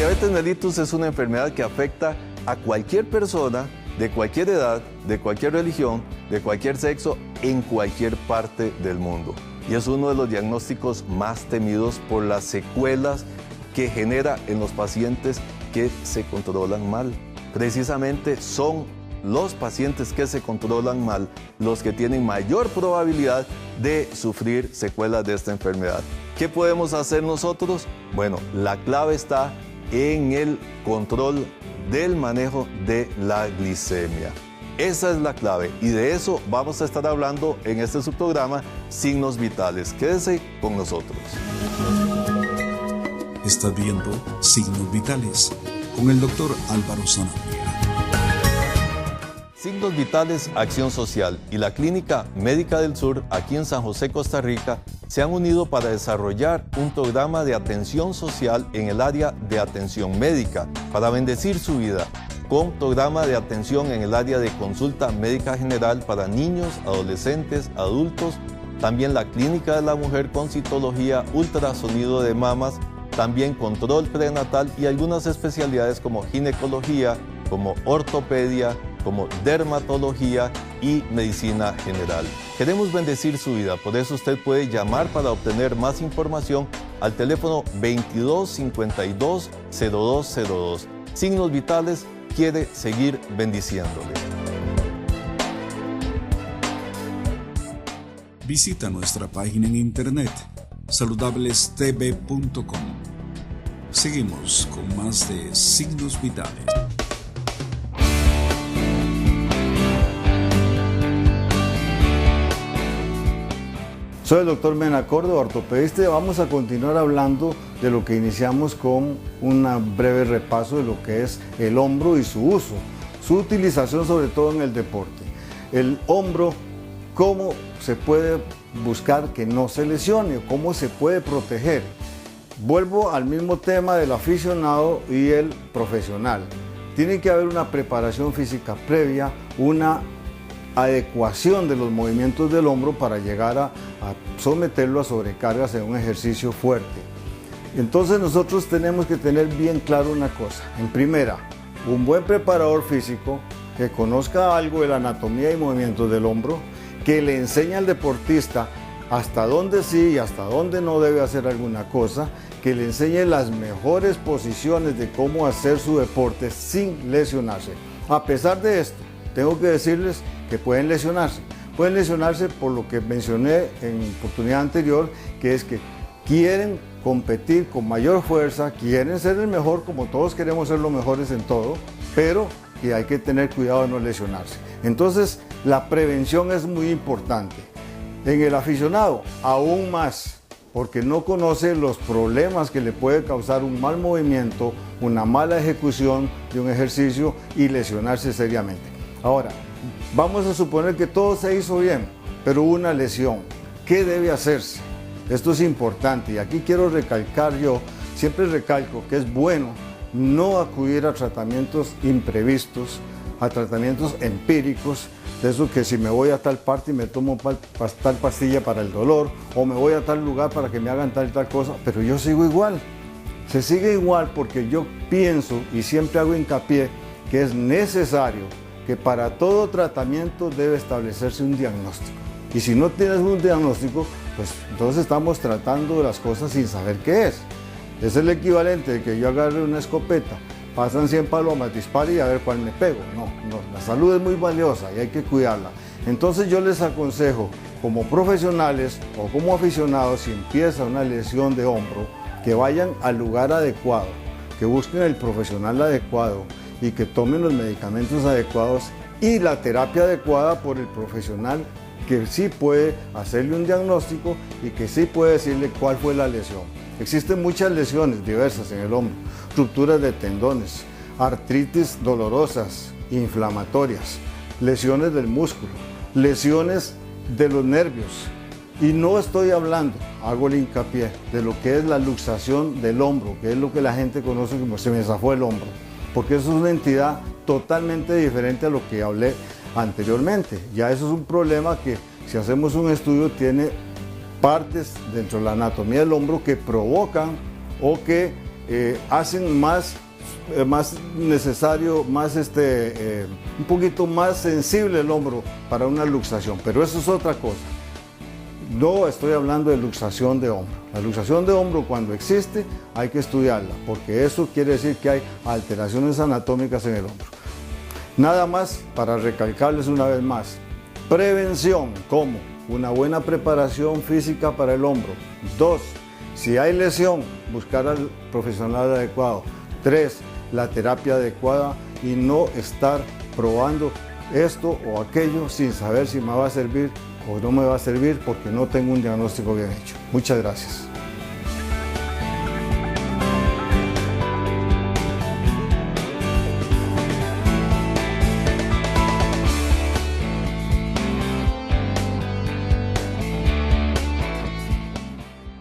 diabetes mellitus es una enfermedad que afecta a cualquier persona, de cualquier edad, de cualquier religión, de cualquier sexo, en cualquier parte del mundo. Y es uno de los diagnósticos más temidos por las secuelas que genera en los pacientes que se controlan mal. Precisamente son los pacientes que se controlan mal los que tienen mayor probabilidad de sufrir secuelas de esta enfermedad. ¿Qué podemos hacer nosotros? Bueno, la clave está en el control del manejo de la glicemia. Esa es la clave y de eso vamos a estar hablando en este subprograma Signos Vitales. Quédese con nosotros. Estás viendo Signos Vitales con el doctor Álvaro Sanabria. Signos Vitales Acción Social y la Clínica Médica del Sur, aquí en San José, Costa Rica, se han unido para desarrollar un programa de atención social en el área de atención médica para bendecir su vida, con programa de atención en el área de consulta médica general para niños, adolescentes, adultos, también la Clínica de la Mujer con citología, ultrasonido de mamas, también control prenatal y algunas especialidades como ginecología, como ortopedia, como dermatología y medicina general. Queremos bendecir su vida, por eso usted puede llamar para obtener más información al teléfono 2252-0202. Signos Vitales quiere seguir bendiciéndole. Visita nuestra página en internet saludablestv.com. Seguimos con más de Signos Vitales. Soy el doctor Mena Córdoba, ortopedista, y vamos a continuar hablando de lo que iniciamos con un breve repaso de lo que es el hombro y su uso, su utilización sobre todo en el deporte. El hombro, cómo se puede buscar que no se lesione, cómo se puede proteger. Vuelvo al mismo tema del aficionado y el profesional. Tiene que haber una preparación física previa, una adecuación de los movimientos del hombro para llegar a someterlo a sobrecargas en un ejercicio fuerte. Entonces nosotros tenemos que tener bien claro una cosa. En primera, un buen preparador físico que conozca algo de la anatomía y movimientos del hombro, que le enseñe al deportista hasta dónde sí y hasta dónde no debe hacer alguna cosa, que le enseñe las mejores posiciones de cómo hacer su deporte sin lesionarse. A pesar de esto, tengo que decirles que pueden lesionarse. Pueden lesionarse por lo que mencioné en oportunidad anterior, que es que quieren competir con mayor fuerza, quieren ser el mejor, como todos queremos ser los mejores en todo, pero que hay que tener cuidado de no lesionarse. Entonces, la prevención es muy importante. En el aficionado, aún más, porque no conoce los problemas que le puede causar un mal movimiento, una mala ejecución de un ejercicio y lesionarse seriamente. Ahora, vamos a suponer que todo se hizo bien, pero hubo una lesión. ¿Qué debe hacerse? Esto es importante y aquí quiero recalcar yo, siempre recalco que es bueno no acudir a tratamientos imprevistos, a tratamientos empíricos, de eso que si me voy a tal parte y me tomo tal pastilla para el dolor, o me voy a tal lugar para que me hagan tal cosa, pero yo sigo igual. Se sigue igual porque yo pienso y siempre hago hincapié que es necesario que para todo tratamiento debe establecerse un diagnóstico. Y si no tienes un diagnóstico, pues entonces estamos tratando las cosas sin saber qué es. Es el equivalente de que yo agarre una escopeta, pasan 100 palomas, dispare y a ver cuál me pego. No, la salud es muy valiosa y hay que cuidarla. Entonces yo les aconsejo, como profesionales o como aficionados, si empieza una lesión de hombro, que vayan al lugar adecuado, que busquen el profesional adecuado y que tomen los medicamentos adecuados y la terapia adecuada por el profesional que sí puede hacerle un diagnóstico y que sí puede decirle cuál fue la lesión. Existen muchas lesiones diversas en el hombro, rupturas de tendones, artritis dolorosas, inflamatorias, lesiones del músculo, lesiones de los nervios. Y no estoy hablando, hago el hincapié, de lo que es la luxación del hombro, que es lo que la gente conoce como se me zafó el hombro, porque eso es una entidad totalmente diferente a lo que hablé anteriormente. Ya eso es un problema que, si hacemos un estudio, tiene partes dentro de la anatomía del hombro que provocan o que hacen más necesario, un poquito más sensible el hombro para una luxación, pero eso es otra cosa. No estoy hablando de luxación de hombro. La luxación de hombro, cuando existe, hay que estudiarla, porque eso quiere decir que hay alteraciones anatómicas en el hombro. Nada más para recalcarles una vez más, prevención, ¿cómo? Una buena preparación física para el hombro. 2, si hay lesión, buscar al profesional adecuado. 3, la terapia adecuada y no estar probando esto o aquello sin saber si me va a servir o no me va a servir porque no tengo un diagnóstico bien hecho. Muchas gracias.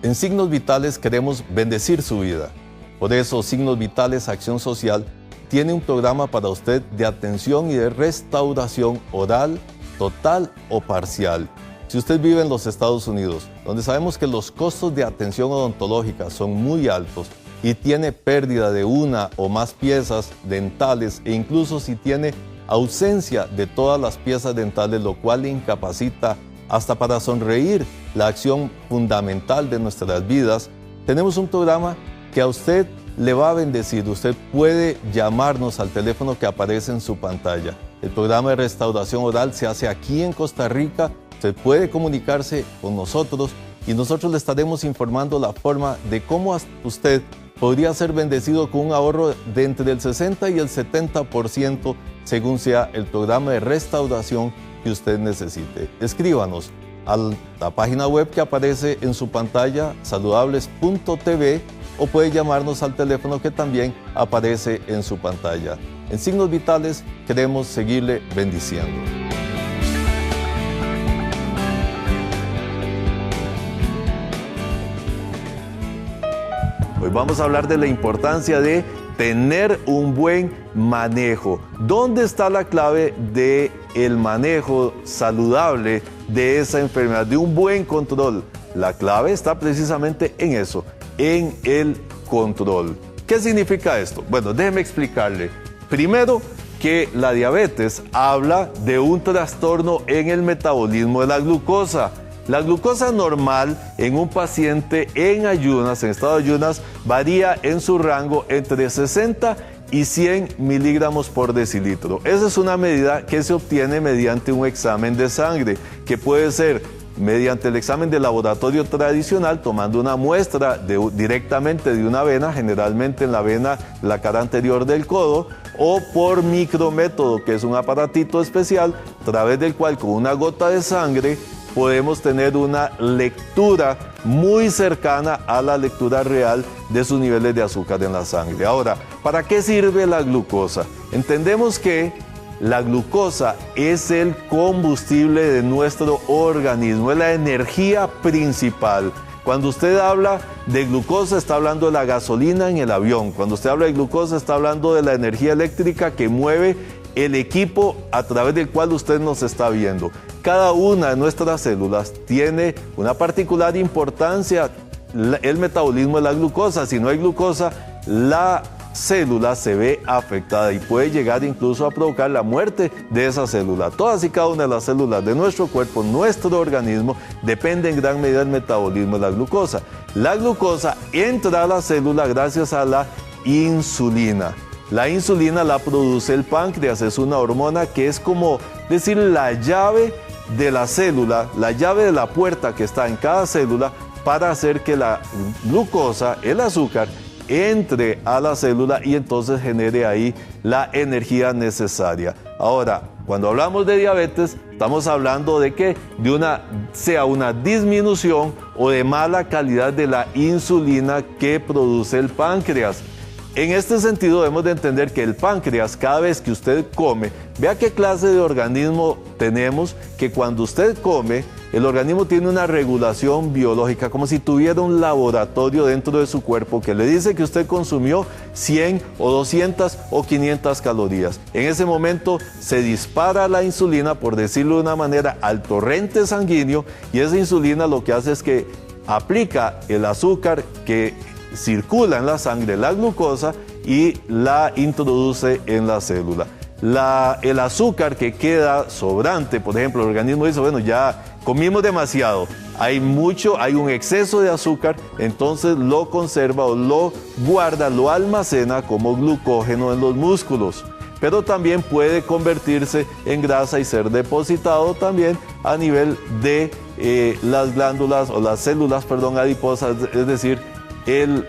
En Signos Vitales queremos bendecir su vida. Por eso Signos Vitales Acción Social tiene un programa para usted de atención y de restauración oral, total o parcial. Si usted vive en los Estados Unidos, donde sabemos que los costos de atención odontológica son muy altos y tiene pérdida de una o más piezas dentales e incluso si tiene ausencia de todas las piezas dentales, lo cual le incapacita hasta para sonreír, la acción fundamental de nuestras vidas, tenemos un programa que a usted le va a bendecir. Usted puede llamarnos al teléfono que aparece en su pantalla. El programa de restauración oral se hace aquí en Costa Rica. Usted puede comunicarse con nosotros y nosotros le estaremos informando la forma de cómo usted podría ser bendecido con un ahorro de entre el 60 y el 70% según sea el programa de restauración que usted necesite. Escríbanos a la página web que aparece en su pantalla, saludables.tv, o puede llamarnos al teléfono que también aparece en su pantalla. En Signos Vitales queremos seguirle bendiciendo. Hoy vamos a hablar de la importancia de tener un buen manejo. ¿Dónde está la clave del manejo saludable de esa enfermedad, de un buen control? La clave está precisamente en eso, en el control. ¿Qué significa esto? Bueno, déjeme explicarle. Primero, que la diabetes habla de un trastorno en el metabolismo de la glucosa. La glucosa normal en un paciente en ayunas, en estado de ayunas, varía en su rango entre 60 y 100 miligramos por decilitro. Esa es una medida que se obtiene mediante un examen de sangre, que puede ser mediante el examen de laboratorio tradicional, tomando una muestra directamente de una vena, generalmente en la vena, la cara anterior del codo, o por micrométodo, que es un aparatito especial, a través del cual con una gota de sangre podemos tener una lectura muy cercana a la lectura real de sus niveles de azúcar en la sangre. Ahora, ¿para qué sirve la glucosa? Entendemos que la glucosa es el combustible de nuestro organismo, es la energía principal. Cuando usted habla de glucosa, está hablando de la gasolina en el avión. Cuando usted habla de glucosa, está hablando de la energía eléctrica que mueve el equipo a través del cual usted nos está viendo. Cada una de nuestras células tiene una particular importancia, el metabolismo de la glucosa. Si no hay glucosa, la célula se ve afectada y puede llegar incluso a provocar la muerte de esa célula. Todas y cada una de las células de nuestro cuerpo, nuestro organismo, depende en gran medida del metabolismo de la glucosa. La glucosa entra a la célula gracias a la insulina. La insulina la produce el páncreas, es una hormona que es como decir la llave de la célula, la llave de la puerta que está en cada célula para hacer que la glucosa, el azúcar, entre a la célula y entonces genere ahí la energía necesaria. Ahora, cuando hablamos de diabetes, estamos hablando de que sea una disminución o de mala calidad de la insulina que produce el páncreas. En este sentido debemos de entender que el páncreas, cada vez que usted come, vea qué clase de organismo tenemos, que cuando usted come, el organismo tiene una regulación biológica, como si tuviera un laboratorio dentro de su cuerpo que le dice que usted consumió 100 o 200 o 500 calorías. En ese momento se dispara la insulina, por decirlo de una manera, al torrente sanguíneo, y esa insulina lo que hace es que aplica el azúcar que circula en la sangre la glucosa y la introduce en la célula. El azúcar que queda sobrante, por ejemplo, el organismo dice, bueno, ya comimos demasiado, hay un exceso de azúcar, entonces lo conserva o lo guarda, lo almacena como glucógeno en los músculos. Pero también puede convertirse en grasa y ser depositado también a nivel de las glándulas o las células, adiposas, es decir, el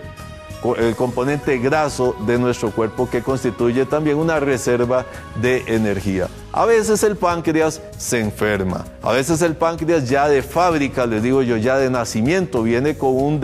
componente graso de nuestro cuerpo que constituye también una reserva de energía. A veces el páncreas se enferma, a veces el páncreas ya de fábrica, les digo yo, ya de nacimiento, viene con una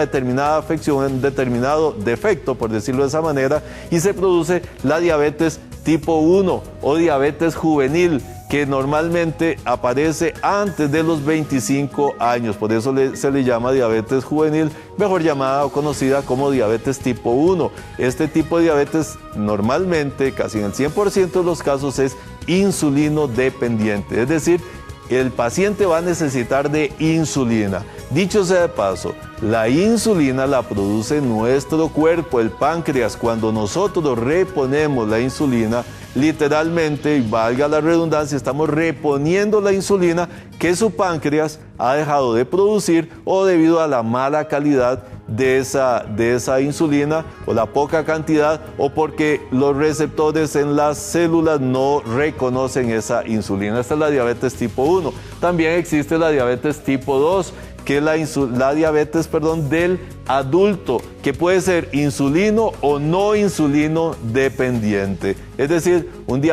determinada afección, un determinado defecto, por decirlo de esa manera, y se produce la diabetes tipo 1 o diabetes juvenil, que normalmente aparece antes de los 25 años, por eso se le llama diabetes juvenil, mejor llamada o conocida como diabetes tipo 1. Este tipo de diabetes normalmente, casi en el 100% de los casos, es insulino dependiente, es decir, el paciente va a necesitar de insulina. Dicho sea de paso, la insulina la produce nuestro cuerpo, el páncreas. Cuando nosotros reponemos la insulina, literalmente, y valga la redundancia, estamos reponiendo la insulina que su páncreas ha dejado de producir o debido a la mala calidad de esa insulina o la poca cantidad o porque los receptores en las células no reconocen esa insulina. Esta es la diabetes tipo 1. También existe la diabetes tipo 2, que es la diabetes del adulto, que puede ser insulino o no insulino dependiente. Es decir, una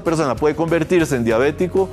persona puede convertirse en diabético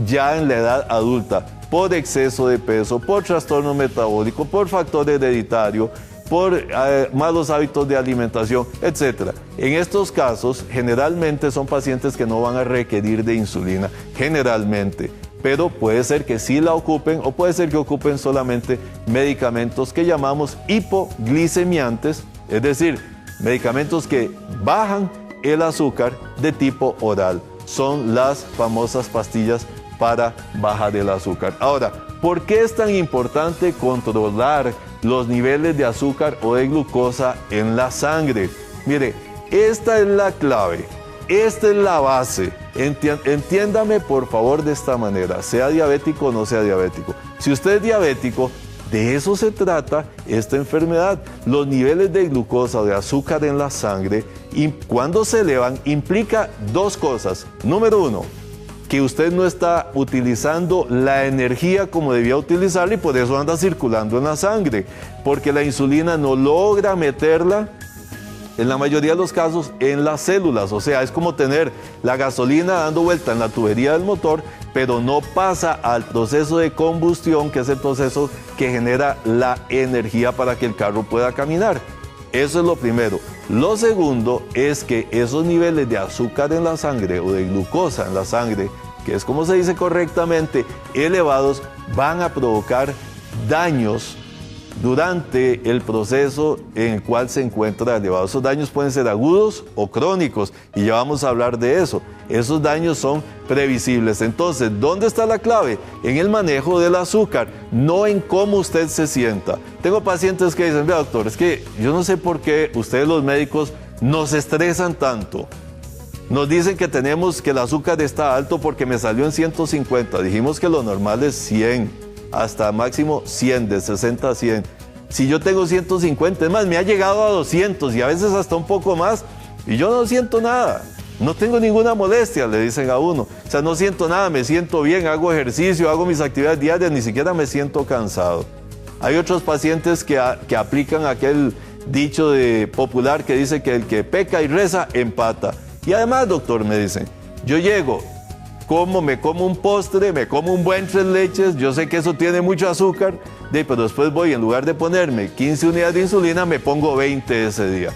ya en la edad adulta, por exceso de peso, por trastorno metabólico, por factor hereditario, por malos hábitos de alimentación, etc. En estos casos, generalmente son pacientes que no van a requerir de insulina, generalmente, pero puede ser que sí la ocupen o puede ser que ocupen solamente medicamentos que llamamos hipoglicemiantes, es decir, medicamentos que bajan el azúcar de tipo oral. Son las famosas pastillas para bajar el azúcar. Ahora, ¿por qué es tan importante controlar los niveles de azúcar o de glucosa en la sangre? Mire, esta es la clave, esta es la base. Entiéndame por favor de esta manera, sea diabético o no sea diabético. Si usted es diabético, de eso se trata esta enfermedad. Los niveles de glucosa o de azúcar en la sangre, cuando se elevan, implica dos cosas. Número uno, que usted no está utilizando la energía como debía utilizarla y por eso anda circulando en la sangre, porque la insulina no logra meterla, en la mayoría de los casos, en las células. O sea, es como tener la gasolina dando vuelta en la tubería del motor, pero no pasa al proceso de combustión, que es el proceso que genera la energía para que el carro pueda caminar. Eso es lo primero. Lo segundo es que esos niveles de azúcar en la sangre o de glucosa en la sangre, que es como se dice correctamente, elevados, van a provocar daños durante el proceso en el cual se encuentra elevado. Esos daños pueden ser agudos o crónicos y ya vamos a hablar de eso. Esos daños son previsibles. Entonces, ¿dónde está la clave? En el manejo del azúcar, no en cómo usted se sienta. Tengo pacientes que dicen, vea doctor, es que yo no sé por qué ustedes los médicos nos estresan tanto. Nos dicen que el azúcar está alto porque me salió en 150. Dijimos que lo normal es 100, hasta máximo 100, de 60 a 100. Si yo tengo 150, es más, me ha llegado a 200 y a veces hasta un poco más, y yo no siento nada. No tengo ninguna molestia, le dicen a uno. O sea, no siento nada, me siento bien, hago ejercicio, hago mis actividades diarias, ni siquiera me siento cansado. Hay otros pacientes que aplican aquel dicho popular que dice que el que peca y reza, empata. Y además, doctor, me dicen, yo llego, me como un postre, me como un buen 3 leches, yo sé que eso tiene mucho azúcar, pero después voy, en lugar de ponerme 15 unidades de insulina, me pongo 20 ese día.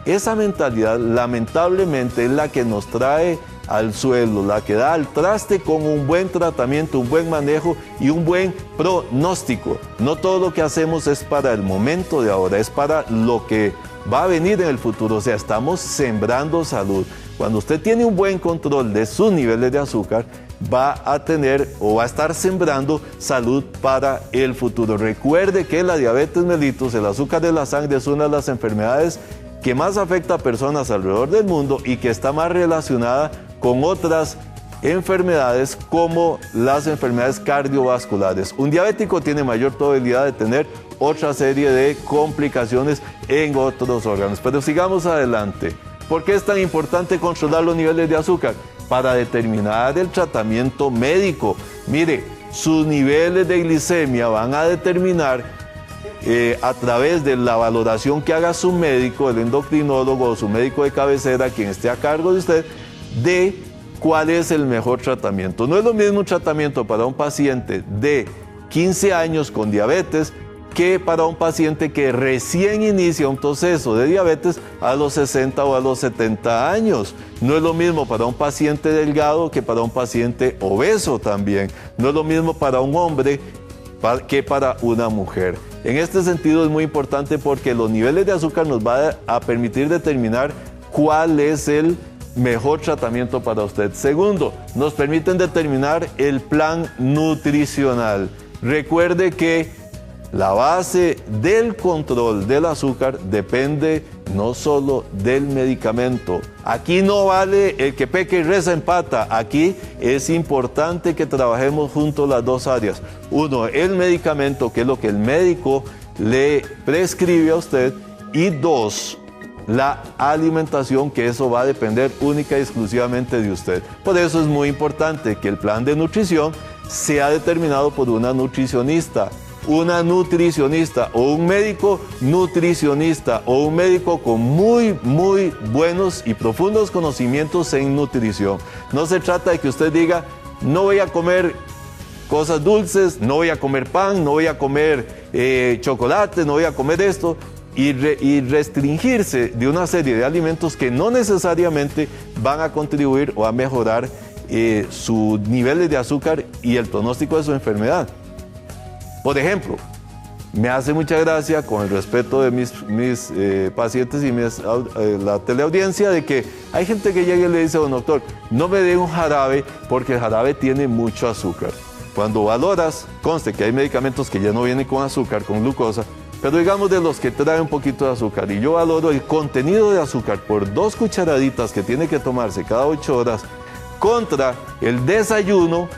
Esa mentalidad, lamentablemente, es la que nos trae al suelo, la que da al traste con un buen tratamiento, un buen manejo y un buen pronóstico. No todo lo que hacemos es para el momento de ahora, es para lo que va a venir en el futuro. O sea, estamos sembrando salud. Cuando usted tiene un buen control de sus niveles de azúcar, va a tener o va a estar sembrando salud para el futuro. Recuerde que la diabetes mellitus, el azúcar de la sangre, es una de las enfermedades que más afecta a personas alrededor del mundo y que está más relacionada con otras enfermedades como las enfermedades cardiovasculares. Un diabético tiene mayor probabilidad de tener otra serie de complicaciones en otros órganos. Pero sigamos adelante. ¿Por qué es tan importante controlar los niveles de azúcar? Para determinar el tratamiento médico. Mire, sus niveles de glicemia van a determinar a través de la valoración que haga su médico, el endocrinólogo o su médico de cabecera, quien esté a cargo de usted, de cuál es el mejor tratamiento. No es lo mismo un tratamiento para un paciente de 15 años con diabetes que para un paciente que recién inicia un proceso de diabetes a los 60 o a los 70 años. No es lo mismo para un paciente delgado que para un paciente obeso también. No es lo mismo para un hombre que para una mujer. En este sentido es muy importante porque los niveles de azúcar nos va a permitir determinar cuál es el mejor tratamiento para usted. Segundo, nos permiten determinar el plan nutricional. Recuerde que la base del control del azúcar depende no solo del medicamento. Aquí no vale el que peca y reza empata. Aquí es importante que trabajemos juntos las dos áreas. Uno, el medicamento, que es lo que el médico le prescribe a usted. Y dos, la alimentación, que eso va a depender única y exclusivamente de usted. Por eso es muy importante que el plan de nutrición sea determinado por una nutricionista o un médico nutricionista o un médico con muy buenos y profundos conocimientos en nutrición. No se trata de que usted diga, no voy a comer cosas dulces, no voy a comer pan, no voy a comer chocolate, no voy a comer esto, y restringirse de una serie de alimentos que no necesariamente van a contribuir o a mejorar sus niveles de azúcar y el pronóstico de su enfermedad. Por ejemplo, me hace mucha gracia, con el respeto de mis pacientes y la teleaudiencia, de que hay gente que llega y le dice a un doctor, no me dé un jarabe porque el jarabe tiene mucho azúcar. Cuando valoras, conste que hay medicamentos que ya no vienen con azúcar, con glucosa, pero digamos de los que traen un poquito de azúcar, y yo valoro el contenido de azúcar por 2 cucharaditas que tiene que tomarse cada 8 horas, contra el desayuno,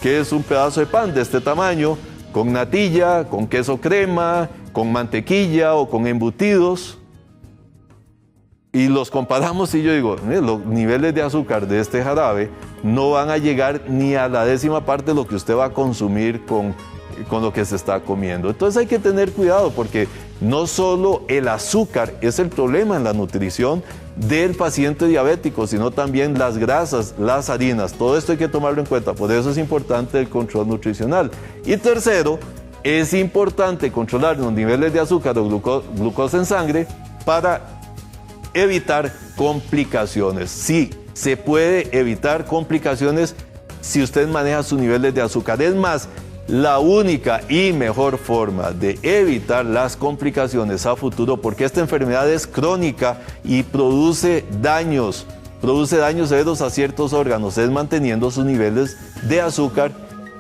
que es un pedazo de pan de este tamaño, con natilla, con queso crema, con mantequilla o con embutidos, y los comparamos y yo digo, los niveles de azúcar de este jarabe no van a llegar ni a la 10ª parte de lo que usted va a consumir con lo que se está comiendo. Entonces hay que tener cuidado porque no solo el azúcar es el problema en la nutrición del paciente diabético, sino también las grasas, las harinas. Todo esto hay que tomarlo en cuenta, por eso es importante el control nutricional. Y tercero, es importante controlar los niveles de azúcar o glucosa en sangre para evitar complicaciones. Sí, se puede evitar complicaciones si usted maneja sus niveles de azúcar. Es más, la única y mejor forma de evitar las complicaciones a futuro, porque esta enfermedad es crónica y produce daños severos a ciertos órganos, es manteniendo sus niveles de azúcar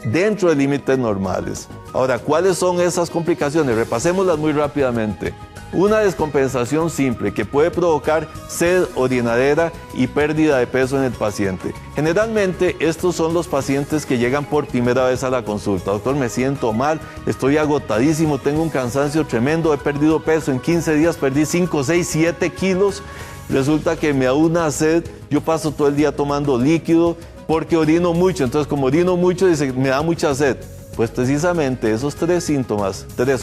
dentro de límites normales. Ahora, ¿cuáles son esas complicaciones? Repasémoslas muy rápidamente. Una descompensación simple que puede provocar sed, orinadera y pérdida de peso en el paciente. Generalmente estos son los pacientes que llegan por primera vez a la consulta. Doctor, me siento mal, estoy agotadísimo, tengo un cansancio tremendo, he perdido peso, en 15 días perdí 5, 6, 7 kilos. Resulta que me da una sed, yo paso todo el día tomando líquido porque orino mucho. Entonces, como orino mucho, dice, me da mucha sed. Pues precisamente esos 3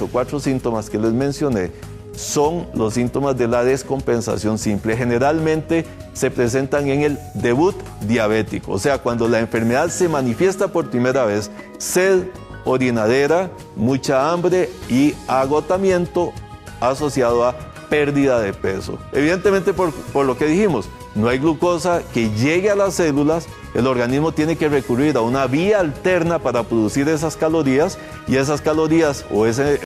o 4 síntomas que les mencioné, son los síntomas de la descompensación simple. Generalmente se presentan en el debut diabético, o sea, cuando la enfermedad se manifiesta por primera vez, sed, orinadera, mucha hambre y agotamiento asociado a pérdida de peso. Evidentemente, por lo que dijimos, no hay glucosa que llegue a las células, el organismo tiene que recurrir a una vía alterna para producir esas calorías, y esas calorías o ese